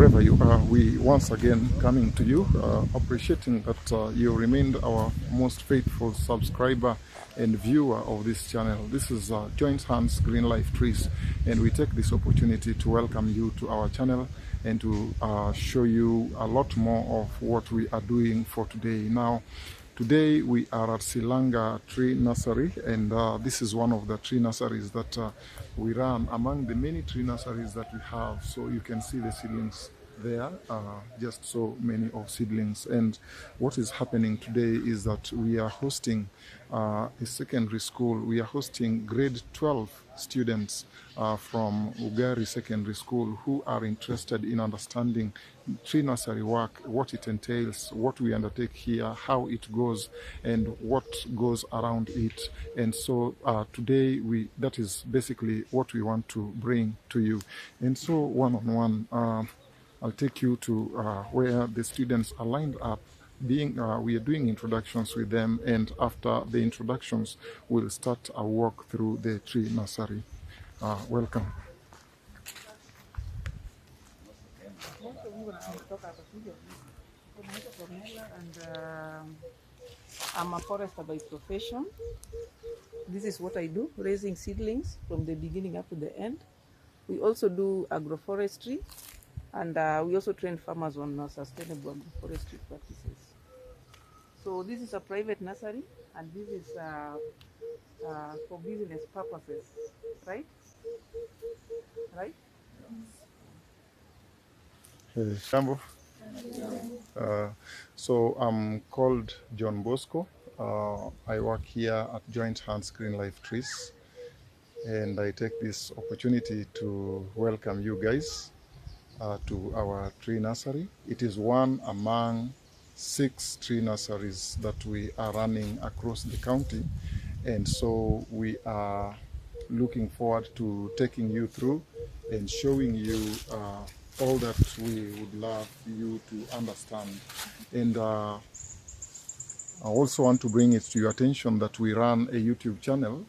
wherever you are, we once again coming to you, appreciating that you remained our most faithful subscriber and viewer of this channel. This is Joint Hands Green Life Trees, and we take this opportunity to welcome you to our channel and to show you a lot more of what we are doing for today. Now, today we are at Silanga Tree Nursery, and this is one of the tree nurseries that we run among the many tree nurseries that we have. So you can see the seedlings there, just so many of seedlings. And what is happening today is that we are hosting a secondary school. We are hosting grade 12 students from Ugari Secondary School who are interested in understanding tree nursery work, what it entails, what we undertake here, how it goes, and what goes around it. And so today that is basically what we want to bring to you. And so one-on-one, I'll take you to where the students are lined up. We are doing introductions with them, and after the introductions, we'll start a walk through the tree nursery. Welcome. And I'm a forester by profession. This is what I do, raising seedlings from the beginning up to the end. We also do agroforestry, and we also train farmers on sustainable agroforestry practices. So this is a private nursery, and this is for business purposes, right? Right? Hey, Shambo. So I'm called John Bosco. I work here at Joint Hands Green Life Trees, and I take this opportunity to welcome you guys to our tree nursery. It is one among 6 tree nurseries that we are running across the county, and so we are looking forward to taking you through and showing you all that we would love you to understand. And I also want to bring it to your attention that we run a YouTube channel,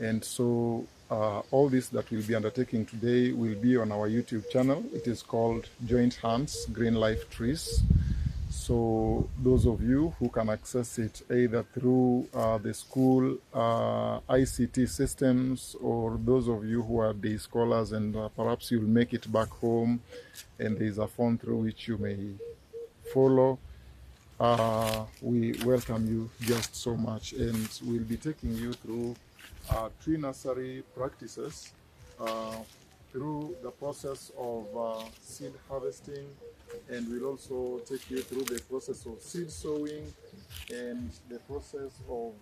and so all this that we'll be undertaking today will be on our YouTube channel. It is called Joint Hands Green Life Trees. So those of you who can access it either through the school ICT systems, or those of you who are day scholars and perhaps you'll make it back home and there's a phone through which you may follow, we welcome you just so much, and we'll be taking you through tree nursery practices, through the process of seed harvesting, and we'll also take you through the process of seed sowing and the process of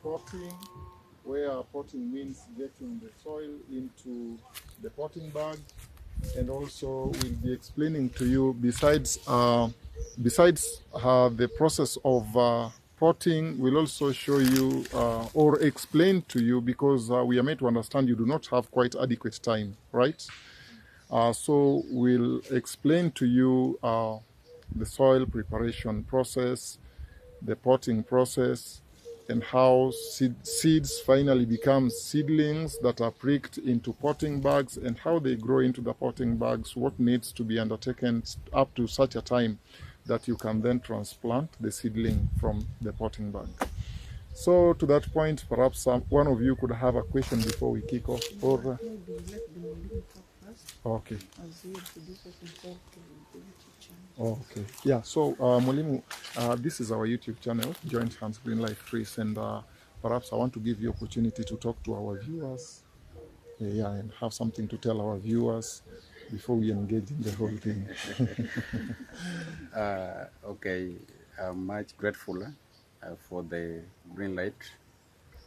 potting, where potting means getting the soil into the potting bag. And also we'll be explaining to you, besides the process of potting, we'll also show you or explain to you, because we are made to understand you do not have quite adequate time, right? So we'll explain to you the soil preparation process, the potting process, and how seeds finally become seedlings that are pricked into potting bags, and how they grow into the potting bags, what needs to be undertaken up to such a time that you can then transplant the seedling from the potting bag. So to that point, perhaps one of you could have a question before we kick off, or okay. Okay. Yeah. So, Mwalimu, this is our YouTube channel, Joint Hands Green Life Trees, and perhaps I want to give you opportunity to talk to our viewers, and have something to tell our viewers before we engage in the whole thing. Okay. I'm much grateful for the green light.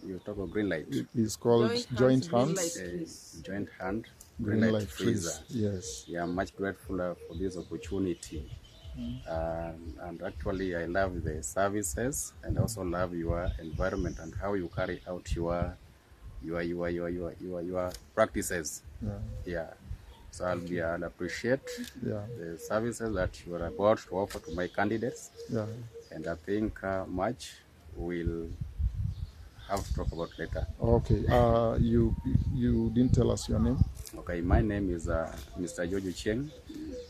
You talk about green light. It's called Joint Hands. Joint Hand Green Life Trees. Yes. Yeah, I'm much grateful for this opportunity. And actually, I love the services, and also love your environment and how you carry out your practices. Yeah. So I'll appreciate the services that you are about to offer to my candidates. Yeah. And I think much we'll have to talk about later. Okay. You didn't tell us your name. Okay, my name is Mr. Jojo Cheng.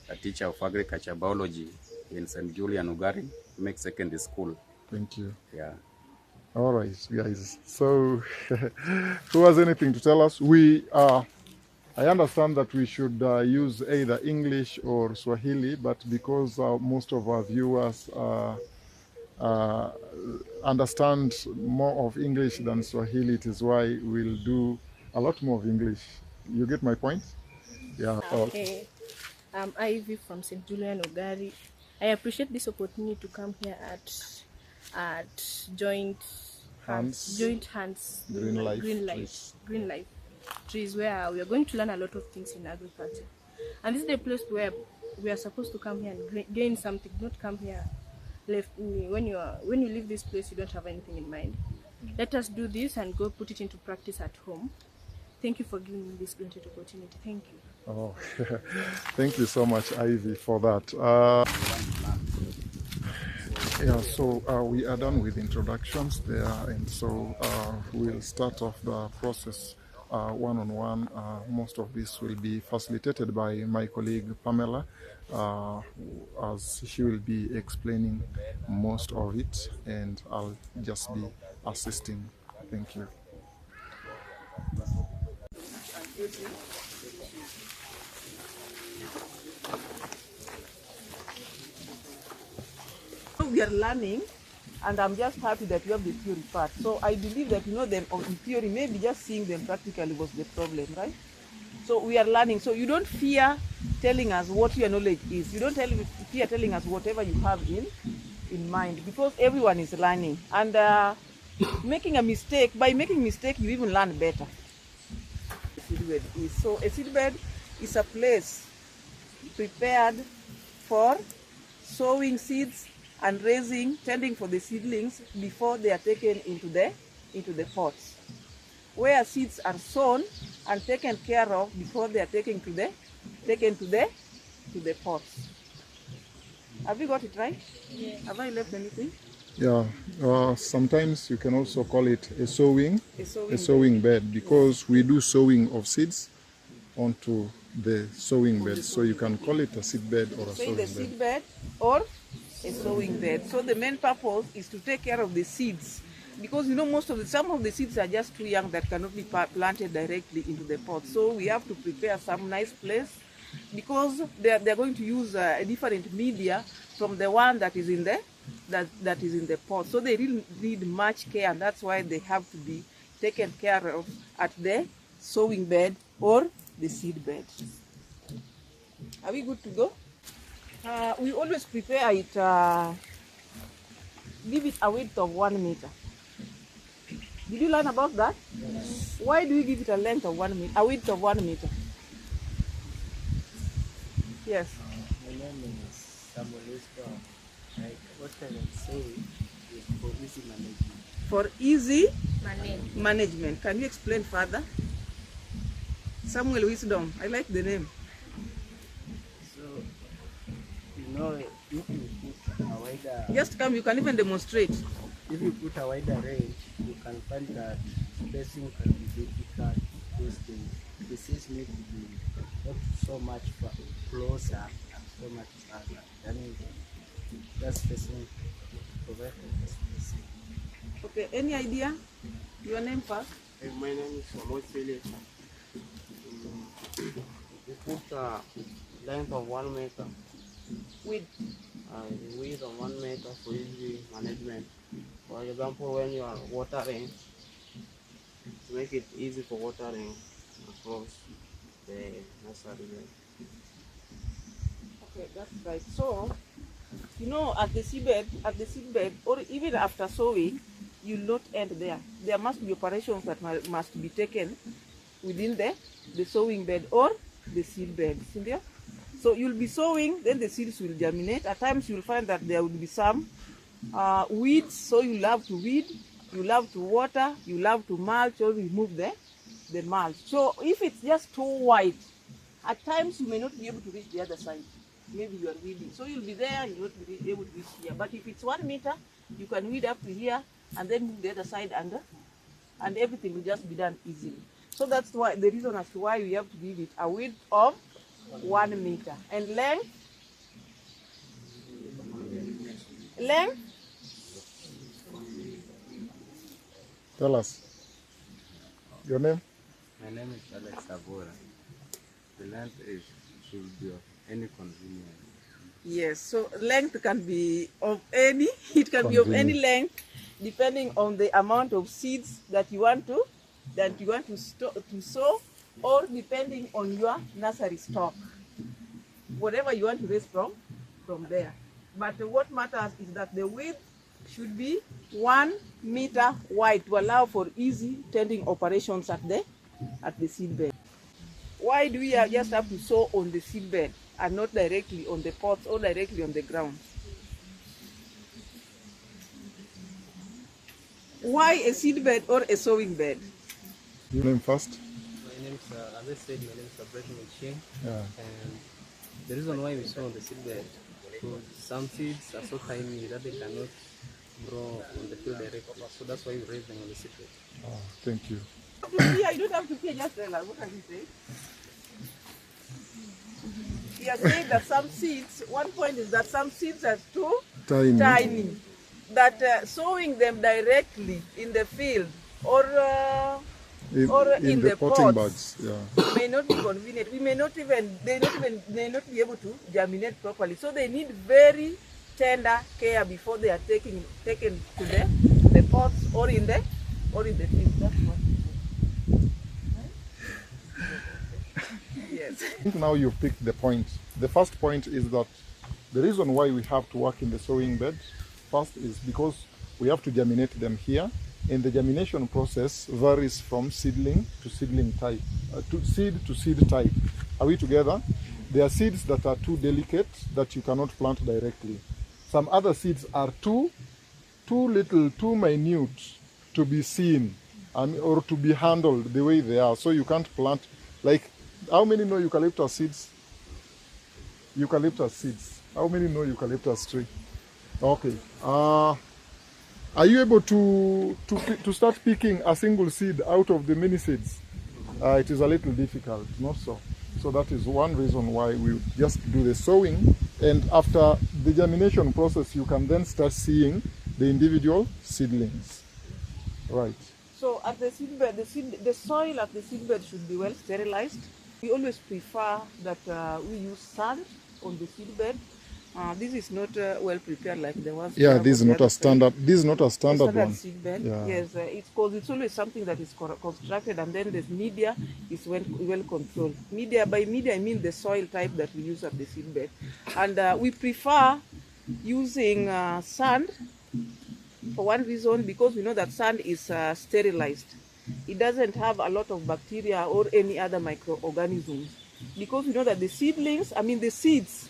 a teacher of agriculture biology in St.Julian Ugari Mixed Secondary School. Thank you. Yeah. All right, guys. So, who has anything to tell us? I understand that we should use either English or Swahili, but because most of our viewers uh, understand more of English than Swahili, it is why we'll do a lot more of English. You get my point? Yeah. Okay. I'm Ivy from St. Julian Ugari. I appreciate this opportunity to come here at Joint Hands Green Life Trees, where we are going to learn a lot of things in agriculture. And this is the place where we are supposed to come here and gain something, not come here when you leave this place you don't have anything in mind. Let us do this and go put it into practice at home. Thank you for giving me this great opportunity. Thank you. Oh, thank you so much, Ivy, for that. Yeah, so we are done with introductions there, and so we'll start off the process one-on-one. Most of this will be facilitated by my colleague Pamela, as she will be explaining most of it, and I'll just be assisting. Thank you. We are learning, and I'm just happy that you have the theory part. So I believe that you know them in theory, maybe just seeing them practically was the problem, right? So we are learning. So you don't fear telling us what your knowledge is. You don't fear telling us whatever you have in mind, because everyone is learning. And making a mistake, by making mistake, you even learn better. Seedbed is. So a seedbed is a place prepared for sowing seeds and tending for the seedlings before they are taken into the pots, where seeds are sown and taken care of before they are taken to the pots. Have you got it right? Yeah. Have I left anything? Yeah, sometimes you can also call it a sowing bed, because we do sowing of seeds onto the sowing bed. So you can call it a seed bed or a sowing bed. Seed bed or a sowing bed. So the main purpose is to take care of the seeds, because you know some of the seeds are just too young that cannot be planted directly into the pot. So we have to prepare some nice place, because they're going to use a different media from the one that is in the pot. So they really need much care, and that's why they have to be taken care of at the sowing bed or the seed bed. Are we good to go? We always prepare it, give it a width of 1 meter. Did you learn about that? Yes. Why do you give it a length of 1 meter, a width of 1 meter? Yes. My name is Samuel. Like what can I say is for easy management. For easy management. Can you explain further? Samuel Wisdom. I like the name. So, you know, if you put a wider... Just come, you can even demonstrate. If you put a wider range, you can find that spacing can be difficult because the seeds need to be not so much closer and so much farther. That means that spacing provided the spacing. Okay, any idea? Your name first? My name is Amos Philip. We put a length of 1 meter. With Width of 1 meter for easy management. For example, when you are watering, to make it easy for watering across the nursery bed. Okay, that's right. So, you know, at the seedbed, or even after sowing, you not end there. There must be operations that must be taken within the sowing bed or the seed bed. Cynthia? So you'll be sowing, then the seeds will germinate. At times you'll find that there will be some weeds, so you'll have to weed, you'll have to water, you'll have to mulch or remove the mulch. So if it's just too wide, at times you may not be able to reach the other side. Maybe you are weeding. So you'll be there, you'll not be able to reach here. But if it's 1 meter, you can weed up to here and then move the other side under, and everything will just be done easily. So that's why the reason as to why we have to give it a width of 1 meter. And length? Length? Tell us. Your name? My name is Alex Savora. The length should be of any convenience. Yes, so length can be of any, it can be of any length depending on the amount of seeds that you want to sow, or depending on your nursery stock. Whatever you want to raise from there. But what matters is that the width should be 1 meter wide to allow for easy tending operations at the seed bed. Why do we just have to sow on the seed bed and not directly on the pots or directly on the ground? Why a seed bed or a sowing bed? Your name first? My name is, as I said, my name is Operation Machine. Yeah. And the reason why we sow on the seed bed, because some seeds are so tiny that they cannot grow on the field directly. So that's why we raise them on the seed bed. Oh, thank you. I don't have to hear, just tell us. What can you say? He has said that some seeds, one point is that some seeds are too tiny. That sowing them directly in the field or in the potting pots, bags, may not be convenient. We may not even they not be able to germinate properly. So they need very tender care before they are taken to the pots or in the field. That's what. Yes. I think now you've picked the point. The first point is that the reason why we have to work in the sowing bed first is because we have to germinate them here, and the germination process varies from seedling to seedling type, to seed type. Are we together? There are seeds that are too delicate that you cannot plant directly. Some other seeds are too little, too minute to be seen or to be handled the way they are. So you can't plant. Like, how many know eucalyptus seeds? Eucalyptus seeds. How many know eucalyptus tree? Okay. Are you able to start picking a single seed out of the many seeds? It is a little difficult, not so. So that is one reason why we just do the sowing, and after the germination process, you can then start seeing the individual seedlings. Right. So at the seedbed, the soil at the seedbed should be well sterilized. We always prefer that we use sand on the seedbed. This is not well prepared like the ones. Yeah, this is not a standard. This is not a standard one. Seedbed. Yeah. Yes, it's because it's always something that is constructed, and then the media is well controlled. By media I mean the soil type that we use at the seedbed, and we prefer using sand for one reason, because we know that sand is sterilized. It doesn't have a lot of bacteria or any other microorganisms, because we know that the seeds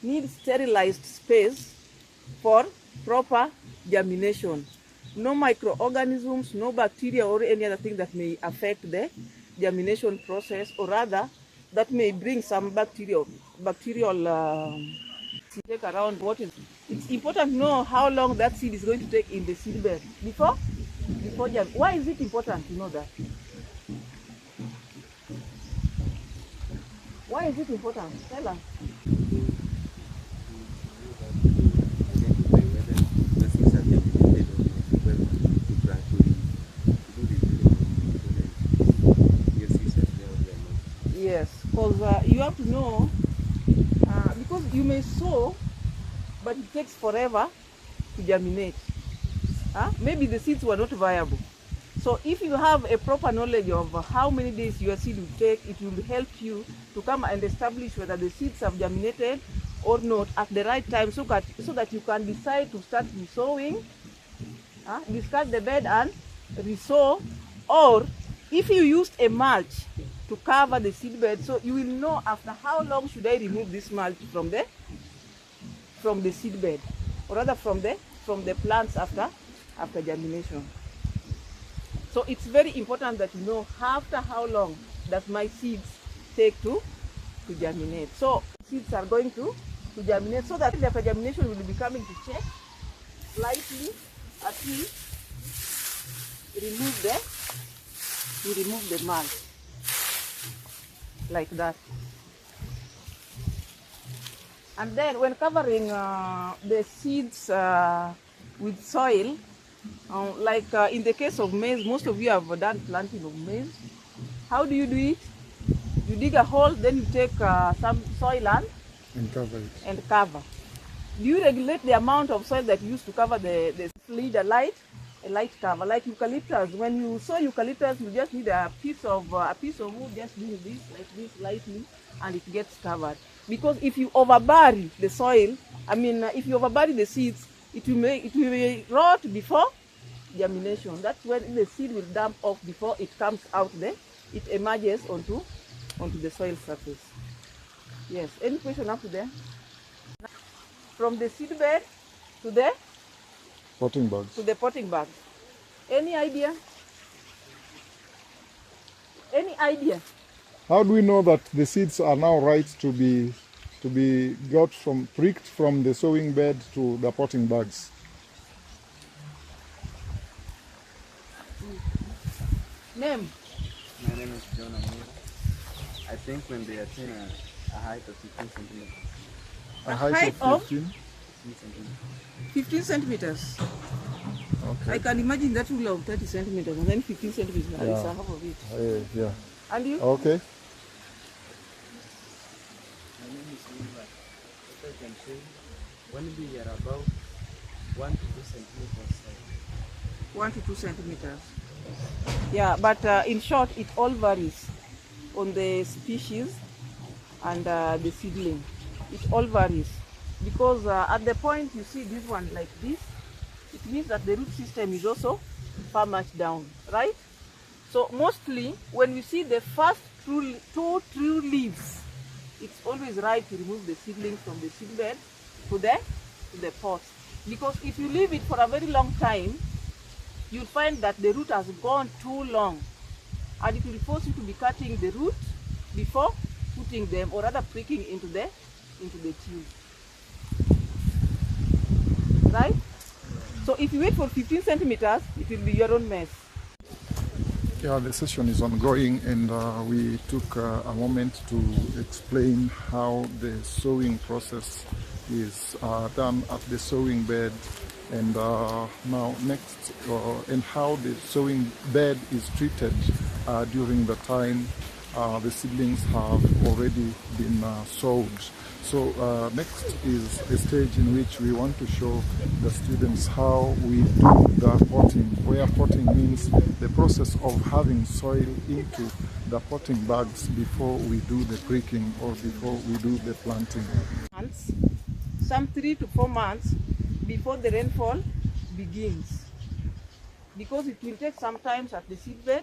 need sterilized space for proper germination. No microorganisms, no bacteria or any other thing that may affect the germination process, or rather that may bring some bacterial take around. It's important to know how long that seed is going to take in the seed bed before why is it important to know that? Why is it important? Tell us. Yes, because you have to know, because you may sow, but it takes forever to germinate. Maybe the seeds were not viable. So if you have a proper knowledge of how many days your seed will take, it will help you to come and establish whether the seeds have germinated or not at the right time, so that you can decide to start resowing, discard the bed and resow, or if you used a mulch to cover the seed bed, so you will know after how long should I remove this mulch from the seed bed, or rather from the plants after germination. So it's very important that you know after how long does my seeds take to germinate. So seeds are going to germinate, so that after germination will be coming to check slightly as we remove the mulch like that. And then when covering the seeds with soil, like in the case of maize, most of you have done planting of maize. How do you do it? You dig a hole, then you take some soil And cover it. and cover. Do you regulate the amount of soil that you use to cover the lead a light cover? Like eucalyptus, when you sow eucalyptus, you just need a piece of wood, just do this like this lightly, and it gets covered. Because if you overbury the soil, if you overbury the seeds, it will rot before germination. That's when the seed will dump off before it comes out there. It emerges onto the soil surface. Yes. Any question up to there? From the seed bed to the Potting bags. to the potting bag. Any idea? Any idea? How do we know that the seeds are now right to be pricked from the sowing bed to the potting bags? Name? My name is John Amira. I think when they attain a height of 15 centimeters. A height height of of 15? 15 centimeters. 15 centimeters. Okay. I can imagine that rule of 30 centimeters and then 15 centimeters is Yeah. half of it. Yeah. And you? Okay. My name is Wilbur. What I can say, when we are about 1 to 2 centimeters. 1 to 2 centimeters. Yeah, but in short, it all varies on the species and the seedling. It all varies because at the point you see this one like this, it means that the root system is also far much down, right? So mostly when we see the first two true leaves, it's always right to remove the seedlings from the seedbed to the pot. Because if you leave it for a very long time, you'll find that the root has gone too long, and it will force you to be cutting the root before putting them, or rather pricking into the tube. Right? So if you wait for 15 centimeters, it will be your own mess. Yeah, the session is ongoing, and we took a moment to explain how the sowing process is done at the sowing bed, and now next, and how the sowing bed is treated during the time the seedlings have already been sowed. So next is a stage in which we want to show the students how we do the potting, where potting means the process of having soil into the potting bags before we do the pricking or before we do the planting. Some 3 to 4 months before the rainfall begins, because it will take some time at the seedbed.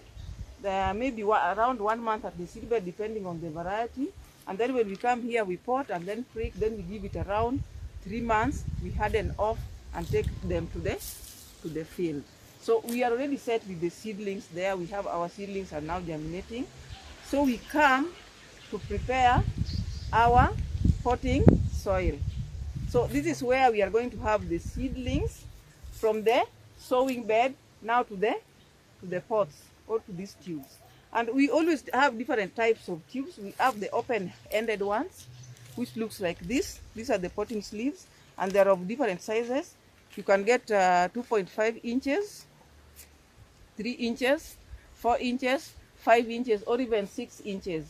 There may be around 1 month at the seedbed depending on the variety, and then when we come here we pot and then prick, then we give it around 3 months. We harden off and take them to the field. So we are already set with the seedlings there. We have our seedlings are now germinating. So we come to prepare our potting soil. So this is where we are going to have the seedlings from the sowing bed now to the pots or to these tubes. And we always have different types of tubes. We have the open-ended ones, which looks like this. These are the potting sleeves, and they're of different sizes. You can get 2.5 inches, 3 inches, 4 inches, 5 inches, or even 6 inches.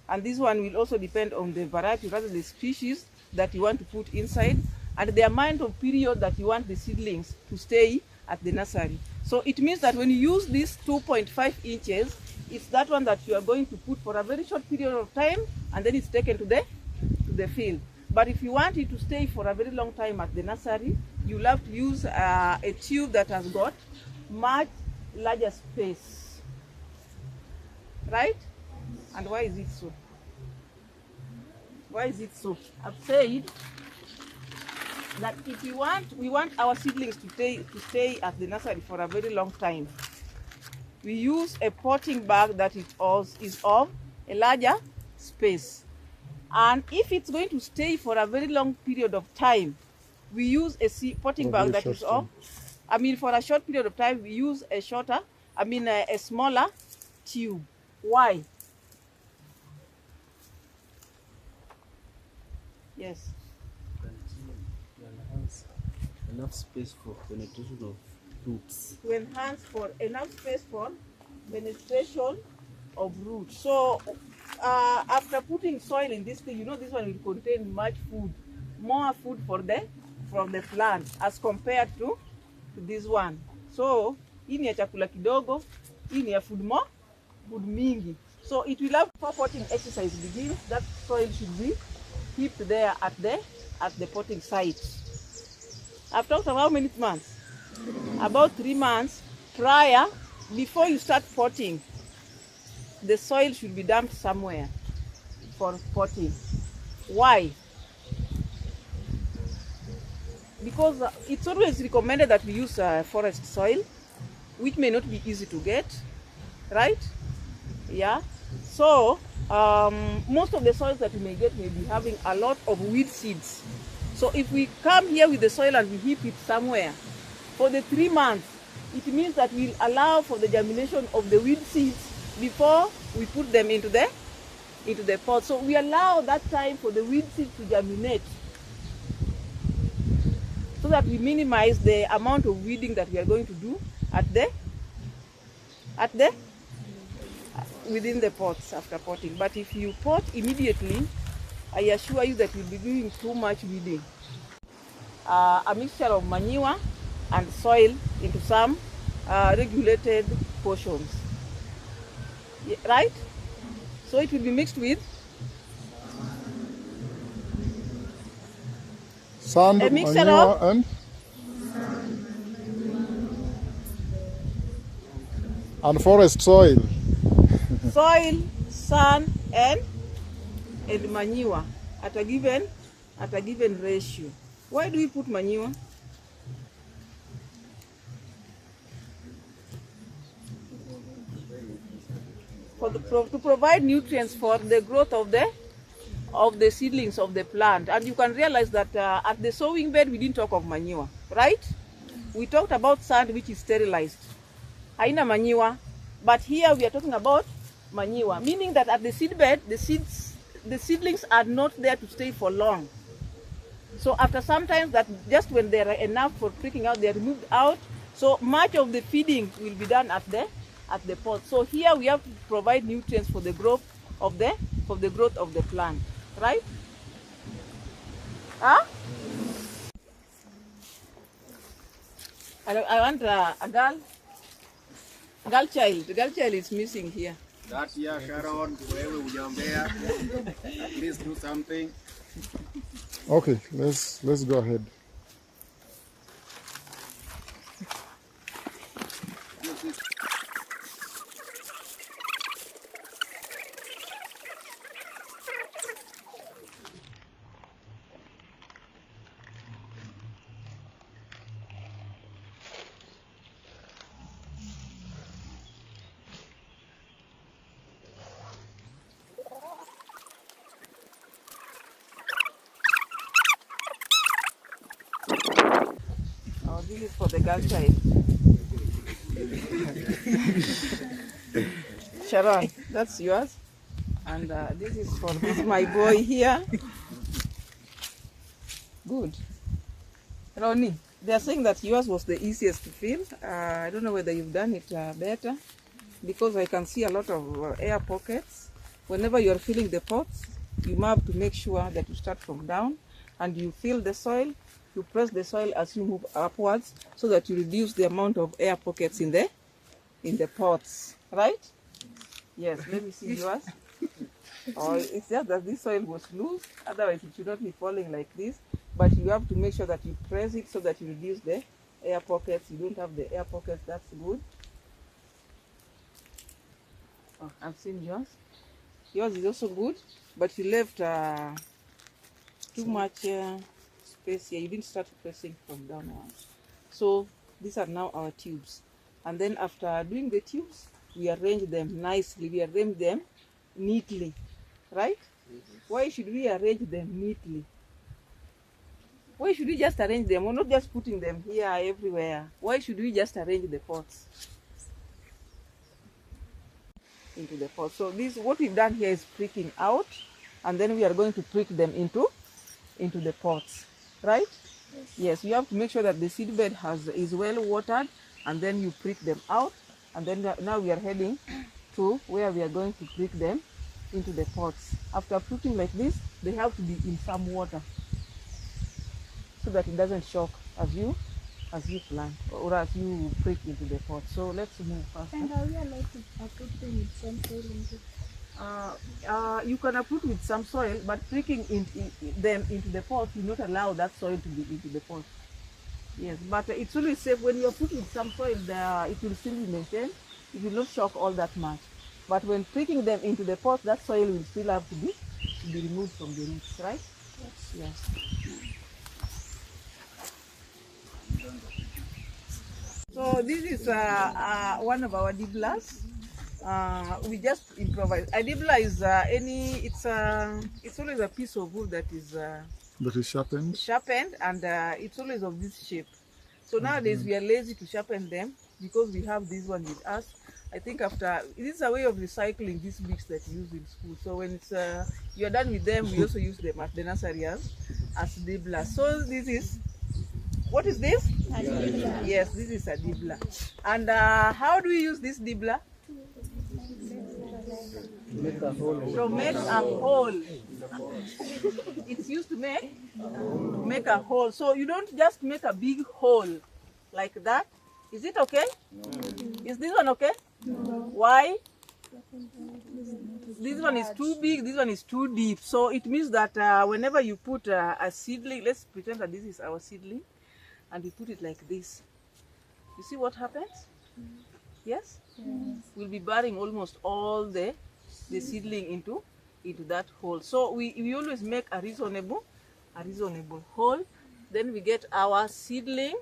And this one will also depend on the variety, rather the species that you want to put inside, and the amount of period that you want the seedlings to stay at the nursery. So it means that when you use this 2.5 inches, it's that one that you are going to put for a very short period of time, and then it's taken to the field. But if you want it to stay for a very long time at the nursery, you'll have to use a tube that has got much larger space. Right? And why is it so? Why is it so? I've said that if we want our seedlings to stay at the nursery for a very long time, we use a potting bag that is of a larger space. And if it's going to stay for a very long period of time, we use a potting bag that is of, for a short period of time, we use a smaller tube. Why? Yes. enough space for penetration of roots. To enhance for enough space for penetration of roots. So after putting soil in this thing, you know this one will contain much food, more food from the plant as compared to this one. So hii ni ya chakula kidogo, hii ni ya food mingi. So it will have before potting exercise begins, that soil should be kept there at the potting site. I've talked about how many months? About 3 months prior, before you start potting, the soil should be dumped somewhere for potting. Why? Because it's always recommended that we use forest soil, which may not be easy to get, right? Yeah. So most of the soils that we may get may be having a lot of weed seeds. So if we come here with the soil and we heap it somewhere for the 3 months, it means that we'll allow for the germination of the weed seeds before we put them into the pot. So we allow that time for the weed seeds to germinate, so that we minimize the amount of weeding that we are going to do within the pots after potting. But if you pot immediately, I assure you that you'll be doing too much weeding. A mixture of manure and soil into some regulated portions, right? So it will be mixed with sand, a mixture manure, of and forest soil. soil, sand, and manure at a given ratio. Why do we put manure? To provide nutrients for the growth of the seedlings of the plant. And you can realize that at the sowing bed we didn't talk of manure, right? We talked about sand, which is sterilized, haina manure. But here we are talking about manure, meaning that at the seed bed, the seedlings are not there to stay for long. So after some time, that just when they are enough for pricking out, they are removed out. So much of the feeding will be done at the pot. So here we have to provide nutrients for the growth of the plant, right? Huh? I want a girl child. The girl child is missing here. That year, Sharon, wewe ujaombea, please do something. Okay, let's go ahead. Oh, this is for the girl child. Sharon, that's yours. And this is for my boy here. Good. Ronnie, they are saying that yours was the easiest to fill. I don't know whether you've done it better, because I can see a lot of air pockets. Whenever you are filling the pots, you have to make sure that you start from down and you fill the soil. You press the soil as you move upwards, so that you reduce the amount of air pockets in the pots, right? Yes, let me see yours. Or it's just that this soil was loose, otherwise it should not be falling like this. But you have to make sure that you press it so that you reduce the air pockets. You don't have the air pockets, that's good. Oh, I've seen yours. Yours is also good, but you left too much space here. You didn't start pressing from downwards. So these are now our tubes. And then after doing the tubes, we arrange them nicely. We arrange them neatly, right? Why should we arrange them neatly? Why should we just arrange them? We're not just putting them here everywhere. Why should we just arrange the pots into the pot? So this, what we've done here is pricking out, and then we are going to prick them into the pots, right? Yes, you have to make sure that the seed bed is well watered, and then you prick them out. And then now we are heading to where we are going to prick them into the pots. After pricking like this, they have to be in some water so that it doesn't shock as you plant or as you prick into the pot. So let's move faster. And are we allowed to put them with some soil into? You can put with some soil, but pricking them into the pot will not allow that soil to be into the pot. Yes, but it's always safe when you put with some soil. It will still be maintained. It will not shock all that much. But when pricking them into the pot, that soil will still have to be removed from the roots, right? Yes. Yes. So this is one of our dibblers. We just improvise. A dibbler is it's always a piece of wood that is sharpened, and it's always of this shape. So nowadays we are lazy to sharpen them because we have this one with us. I think this is a way of recycling these bricks that you use in school. So when you're done with them, we also use them at the nursery as dibblers. So this is, what is this? A dibbler. Yes, this is a dibbler. And how do we use this dibbler? To make a hole. It's used to make a hole. So you don't just make a big hole like that. Is it okay? No. Is this one okay? No. Why? This one is too big, this one is too deep. So it means that whenever you put a seedling, let's pretend that this is our seedling, and we put it like this. You see what happens? Yes? Yes. We'll be burying almost all the seedling into that hole. So we always make a reasonable hole. Then we get our seedling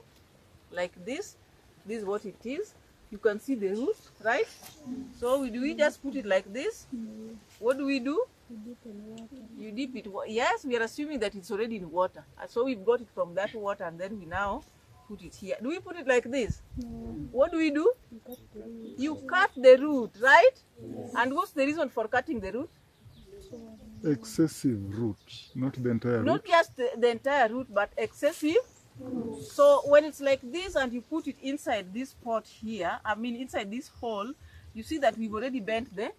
like this. This is what it is. You can see the root, right? So we just put it like this. What do? You dip in water. You dip it. Yes, we are assuming that it's already in water. So we've got it from that water, and then we now put it here. Do we put it like this? No. What do? You cut the root, right? And what's the reason for cutting the root? Excessive root, not the entire root. Not just the entire root, but excessive. So when it's like this and you put it inside this pot here, inside this hole, you see that we've already bent the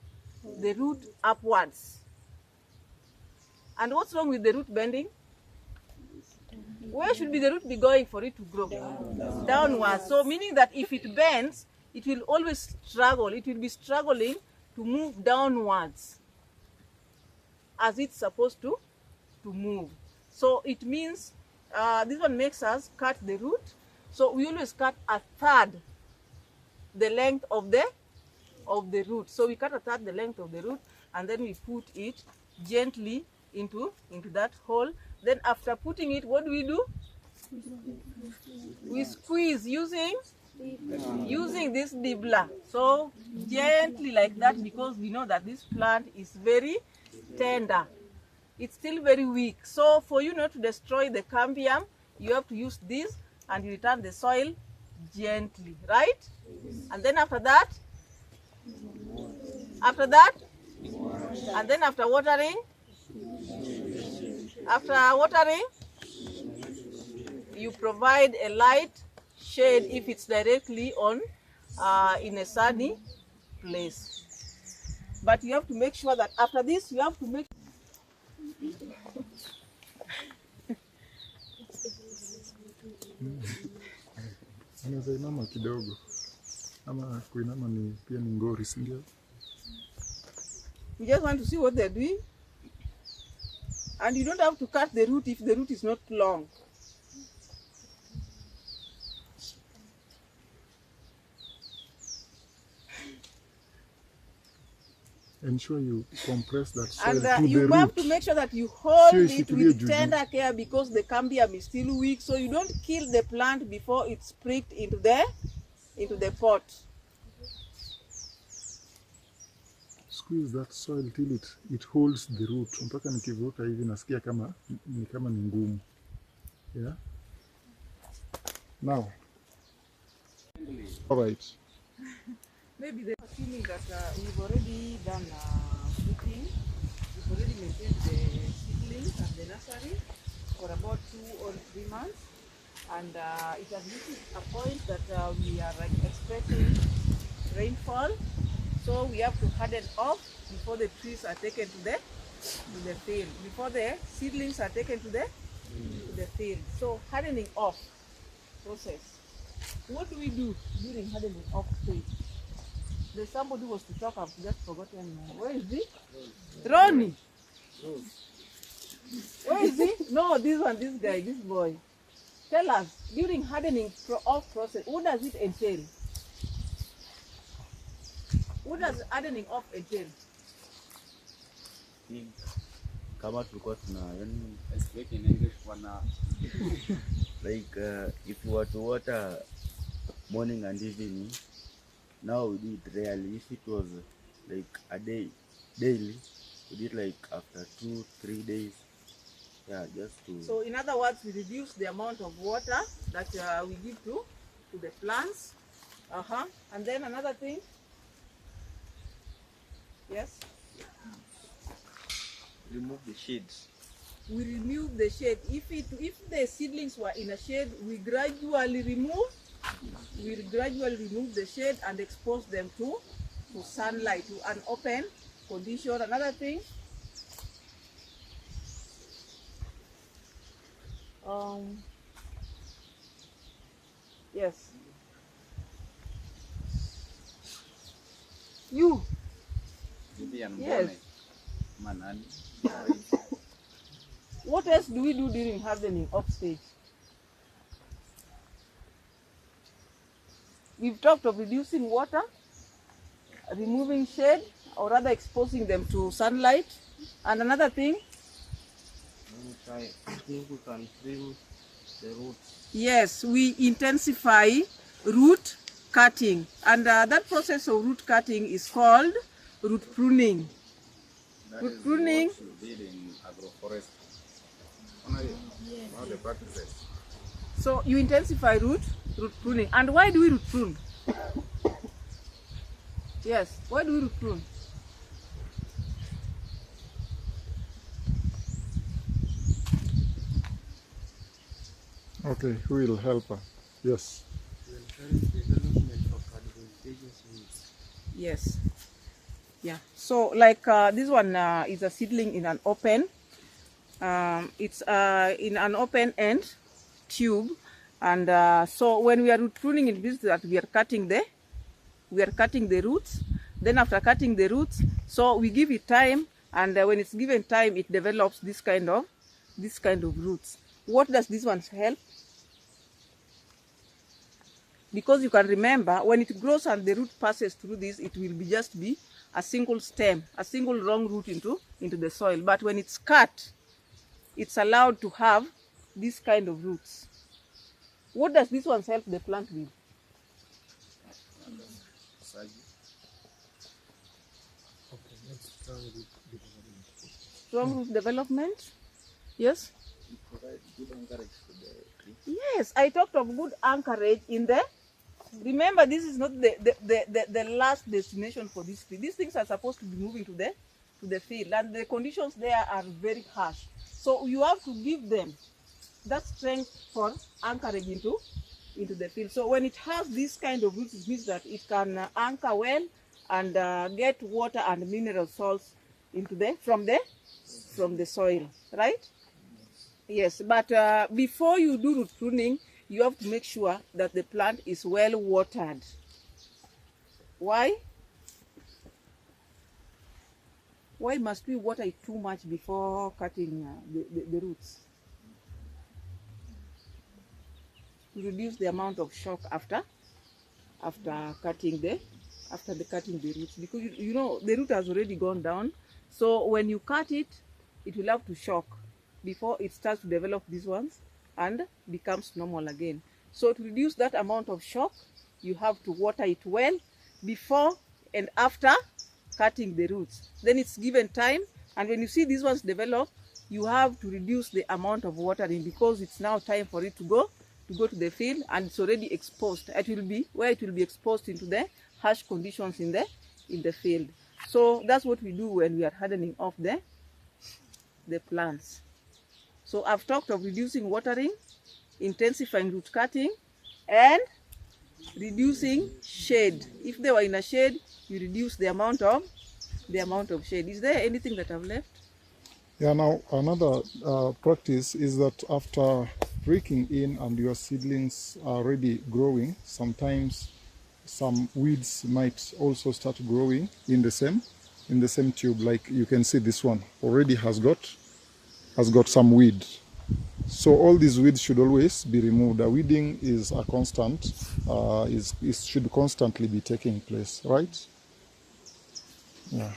root upwards. And what's wrong with the root bending? Where should the root be going for it to grow? Downwards. So meaning that if it bends, it will always struggle. It will be struggling to move downwards as it's supposed to move. So it means this one makes us cut the root. So we always cut a third the length of the root. So we cut a third the length of the root, and then we put it gently into that hole. Then after putting it, what do? We squeeze using this dibbler. So gently like that, because we know that this plant is very tender. It's still very weak. So for you not to destroy the cambium, you have to use this, and you return the soil gently, right? And then after that, and then after watering, you provide a light shade if it's directly on in a sunny place. But you have to make sure that after this, you have to make Unaweza inama kidogo. Ama kuinama ni pia ni ngori, si ndio? We just want to see what they're doing. And you don't have to cut the root if the root is not long. Ensure you compress that soil and to the root. You have to make sure that you hold it with tender care, because the cambium is still weak. So you don't kill the plant before it's pricked into the pot. Squeeze that soil till it holds the root. Mpaka nikivuta hivi nasikia kama ni ngumu. Yeah. Now. All right. Maybe they're assuming that we've already done pruning. We've already maintained the seedlings at the nursery for about 2 or 3 months. and it has reached a point that we are like expecting rainfall, so we have to harden off before the trees are taken to the field, before the seedlings are taken to the field. So hardening off process. What do we do during hardening off stage? There's somebody who was to talk, I've just forgotten. Where is he? Ronnie. Where is he? No, this one, this guy, this boy. Tell us, during hardening off process, what does it entail? What does hardening off entail? Kama tulikuwa tuna yani speak in English wana like if you were to water morning and evening, now we do it rarely. If it was like a day daily, we did like after 2-3 days. Yeah, just to. So in other words, we reduce the amount of water that we give to the plants. And then another thing. Yes. Remove the shades. We remove the shade. If the seedlings were in a shade, we gradually remove the shade and expose them to sunlight, to an open condition. Another thing. Yes. You. Yes. What else do we do during hardening upstage? We've talked of reducing water, removing shade, or rather exposing them to sunlight. And another thing? I think we can trim the roots. Yes, we intensify root cutting. And that process of root cutting is called root pruning. Root pruning. What you did in agroforestry. One of the practices. So you intensify root pruning. And why do we root prune? Yes, why do we root prune? Okay, who will help her? Yes. To encourage development of advantageous weeds. Yes. Yeah. So like this one is a seedling in an open. It's in an open end tube, and so when we are root pruning, it means that we are cutting the roots. Then after cutting the roots, so we give it time, and when it's given time, it develops this kind of roots. What does this one help? Because you can remember, when it grows and the root passes through this, it will just be a single stem, a single long root into the soil. But when it's cut, it's allowed to have this kind of roots. What does this one help the plant with? Okay, let's strong root development. Strong root development? Yes? You provide good anchorage to the tree. Yes, I talked of good anchorage in the. Remember, this is not the last destination for this tree. These things are supposed to be moving to the field, and the conditions there are very harsh. So you have to give them that strength for anchoring into the field. So when it has this kind of roots, it means that it can anchor well and get water and mineral salts into from the soil, right? Yes, but before you do root pruning, you have to make sure that the plant is well watered. Why? Why must we water it too much before cutting the roots? To reduce the amount of shock after cutting the roots, because you know the root has already gone down. So when you cut it, it will have to shock before it starts to develop these ones and becomes normal again. So to reduce that amount of shock, you have to water it well before and after cutting the roots. Then it's given time, and when you see these ones develop, you have to reduce the amount of watering, because it's now time for it to go to the field, and it's already exposed. It will be exposed into the harsh conditions in the field. So that's what we do when we are hardening off the plants. So I've talked of reducing watering intensifying root cutting, and reducing shade. If they were in a shade, you reduce the amount of shade. Is there anything that I've left? Yeah, now another practice is that after breaking in and your seedlings are already growing, sometimes some weeds might also start growing in the same tube. Like you can see, this one already has got some weed. So all these weeds should always be removed. The weeding is a constant, should constantly be taking place, right? Yeah.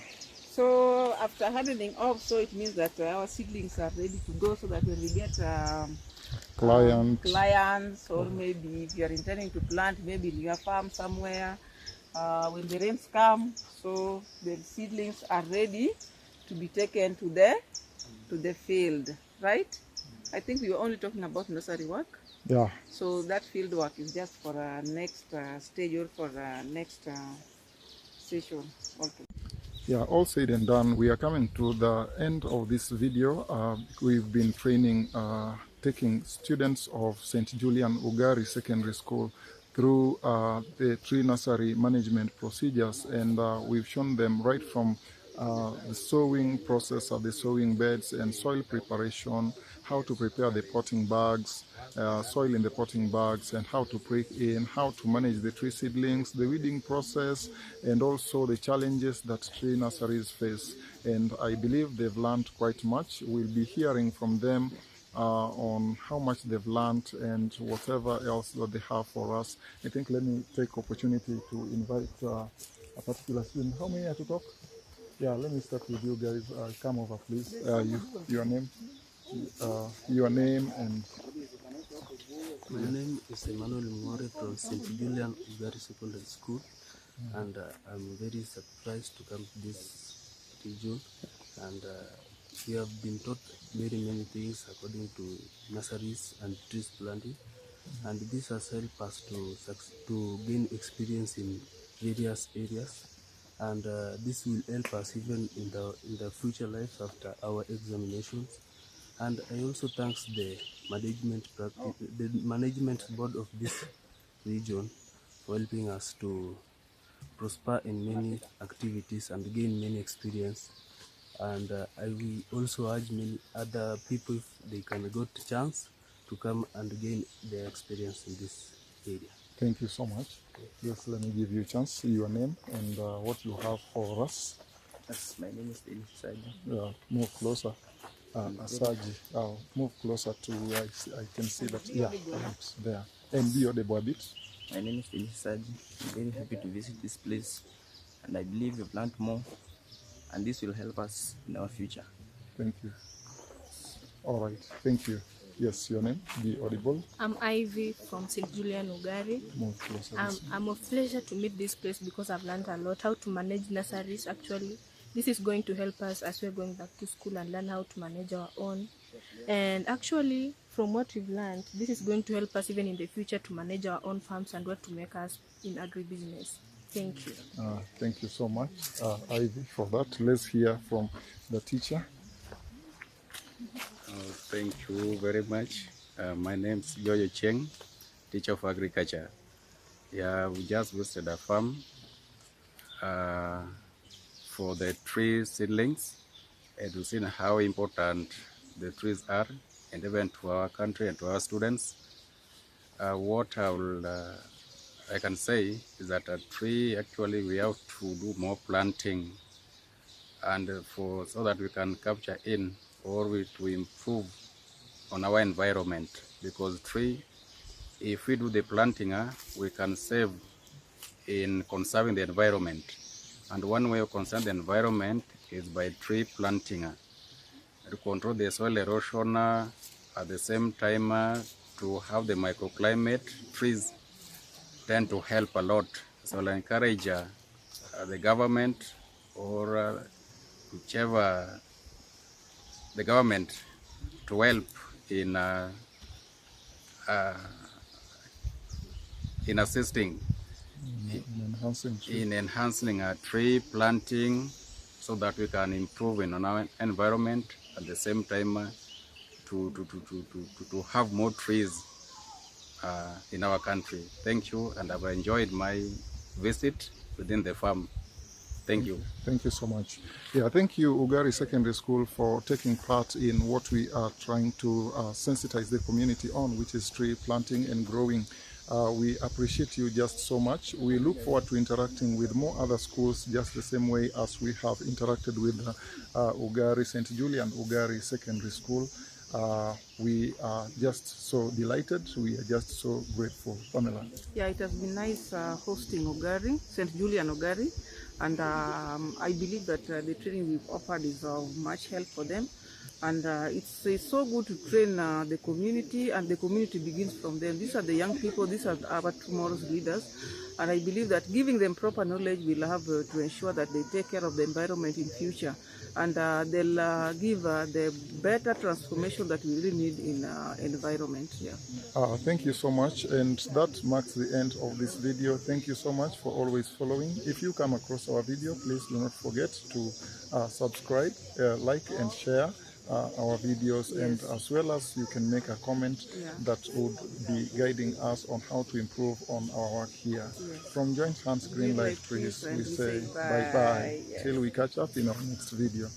So after hardening off, so it means that our seedlings are ready to go, so that when we get clients, or maybe if you are intending to plant maybe in your farm somewhere, when the rains come, so the seedlings are ready to be taken to the field, right? I think we were only talking about nursery work. Yeah. So that field work is just for next stage, or for next session. Okay. Yeah, all said and done, we are coming to the end of this video. We've been training, taking students of St.Julian Ugari Secondary School through the tree nursery management procedures, and we've shown them right from the sowing process of the sowing beds and soil preparation, how to prepare the potting bags, soil in the potting bags, and how to break in, how to manage the tree seedlings, the weeding process, and also the challenges that tree nurseries face. And I believe they've learned quite much. We'll be hearing from them on how much they've learned and whatever else that they have for us. I think let me take opportunity to invite a particular student. How many are to talk? Yeah, let me start with you guys. Come over, please. Your name and... My name is Emmanuel Mwore from St.Julian Ugari Secondary School, and I'm very surprised to come to this region, and we have been taught many things according to nurseries and trees planting, and this has helped us to gain experience in various areas, and this will help us even in the future lives after our examinations. And I also thank the management board of this region for helping us to prosper in many activities and gain many experience. And I will also urge many other people, if they can get a chance, to come and gain their experience in this area. Thank you so much. Yes, let me give you a chance. Your name and what you have for us. Yes, my name is Denis Saji. Yeah, move closer. Asaji, move closer to where I can see that. Yeah, right there. And be audible a bit. My name is Denis Saji. I'm very happy to visit this place, and I believe we've learned more, and this will help us in our future. Thank you. All right, thank you. Yes, your name, be audible. I'm Ivy from St.Julian Ugari. Move closer. I'm of pleasure to meet this place because I've learned a lot how to manage nurseries. Actually, this is going to help us as we're going back to school and learn how to manage our own. And actually, from what we've learned, this is going to help us even in the future to manage our own farms and what to make us in agribusiness. Thank you. Thank you so much, Ivy, for that. Let's hear from the teacher. Thank you very much. My name is Yoyo Cheng, teacher of agriculture. Yeah, we just visited a farm for the tree seedlings, and we've seen how important the trees are, and even to our country and to our students. What I can say is that a tree, actually we have to do more planting, and so that we can capture in or to improve on our environment, because tree, if we do the planting, we can save in conserving the environment. And one way of conserving the environment is by tree planting, to control the soil erosion, at the same time to have the microclimate. Trees tend to help a lot, so I'll encourage the government, or whichever the government, to help in assisting in enhancing tree planting, so that we can improve in our environment, at the same time to have more trees in our country. Thank you, and I've enjoyed my visit within the farm. Thank you. Thank you so much. Yeah, thank you, Ugari Secondary School, for taking part in what we are trying to sensitize the community on, which is tree planting and growing. We appreciate you just so much. We look forward to interacting with more other schools just the same way as we have interacted with Ugari St.Julian Ugari Secondary School. We are just so delighted. We are just so grateful. Pamela. Yeah, it has been nice hosting Ugari, St.Julian Ugari, and I believe that the training we've offered is of much help for them. And it's so good to train the community, and the community begins from them. These are the young people, these are our tomorrow's leaders. And I believe that giving them proper knowledge will have to ensure that they take care of the environment in future. And they'll give the better transformation that we really need in environment. Yeah. Thank you so much. And that marks the end of this video. Thank you so much for always following. If you come across our video, please do not forget to subscribe, like and share our videos, Yes. and as well as you can make a comment that would be guiding us on how to improve on our work here. Yes. From Joint Hands Green Green Life Life Trees, Trees, and we we say say bye-bye bye. Yes. till we catch up in our next video.